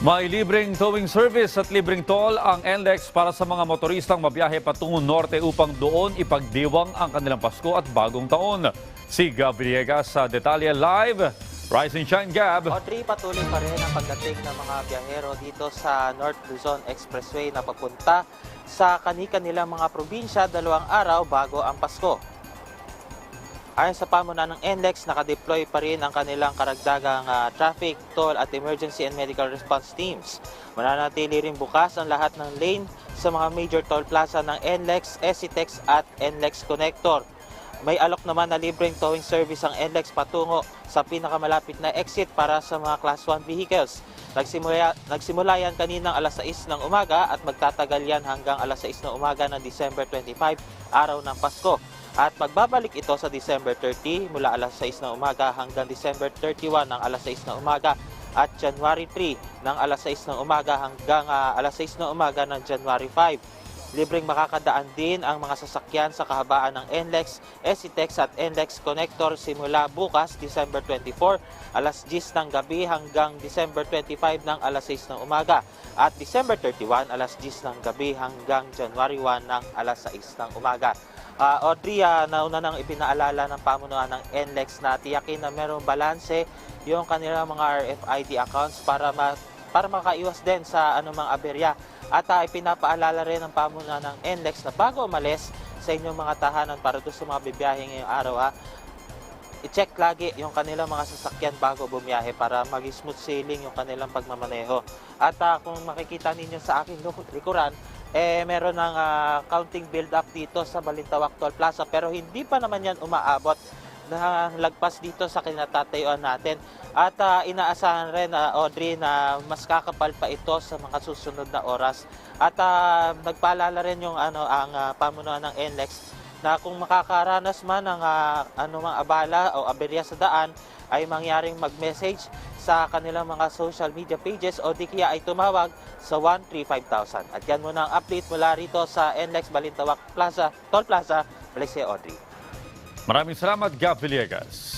May libreng towing service at libreng toll ang NLEX para sa mga motoristang mabiyahe patungong norte upang doon ipagdiwang ang kanilang Pasko at Bagong Taon. Si Gab Villegas sa Detalye Live. Rise and shine, Gab. Audrey, patuloy pa rin ang pagdating ng mga biyahero dito sa North Luzon Expressway na papunta sa kani-kanilang mga probinsya 2 araw bago ang Pasko. Ayon sa pamunuan ng NLEX, nakadeploy pa rin ang kanilang karagdagang traffic, toll at emergency and medical response teams. Mananatili rin bukas ang lahat ng lane sa mga major toll plaza ng NLEX, SCTEX at NLEX Connector. May alok naman na libreng towing service ang NLEX patungo sa pinakamalapit na exit para sa mga Class 1 vehicles. Nagsimula yan kaninang alas 6 ng umaga at magtatagal yan hanggang alas 6 ng umaga ng December 25, araw ng Pasko. At magbabalik ito sa December 30 mula alas 6 ng umaga hanggang December 31 ng alas 6 ng umaga at January 3 ng alas 6 ng umaga hanggang alas 6 ng umaga ng January 5. Libreng makakadaan din ang mga sasakyan sa kahabaan ng NLEX, SCTEX at NLEX Connector simula bukas December 24 alas 10 ng gabi hanggang December 25 ng alas 6 ng umaga at December 31 alas 10 ng gabi hanggang January 1 ng alas 6 ng umaga. Audrey, nauna nang ipinaalala ng pamunuan ng NLEX na tiyakin na merong balanse yung kanilang mga RFID accounts para makaiwas din sa anumang aberya. At ipinapaalala rin ng pamunuan ng NLEX na bago umalis sa inyong mga tahanan para doon sa mga bibiyahe ngayong araw, i-check lagi yung kanilang mga sasakyan bago bumiyahe para mag-smooth sailing yung kanilang pagmamaneho. At kung makikita ninyo sa aking likuran, meron ng counting build-up dito sa Balintawak Toll Plaza pero hindi pa naman yan umaabot na lagpas dito sa kinatatayuan natin. At inaasahan rin, Audrey, na mas kakapal pa ito sa mga susunod na oras. At nagpaalala rin yung ang pamunuan ng NLEX na kung makakaranas man ng anumang abala o aberya sa daan ay mangyaring mag-message sa kanilang mga social media pages o di kaya ay tumawag sa 135,000. At yan muna ang update mula rito sa NLEX Balintawak Plaza, Toll Plaza. Balik sa'yo, Audrey. Maraming salamat, Gab Villegas.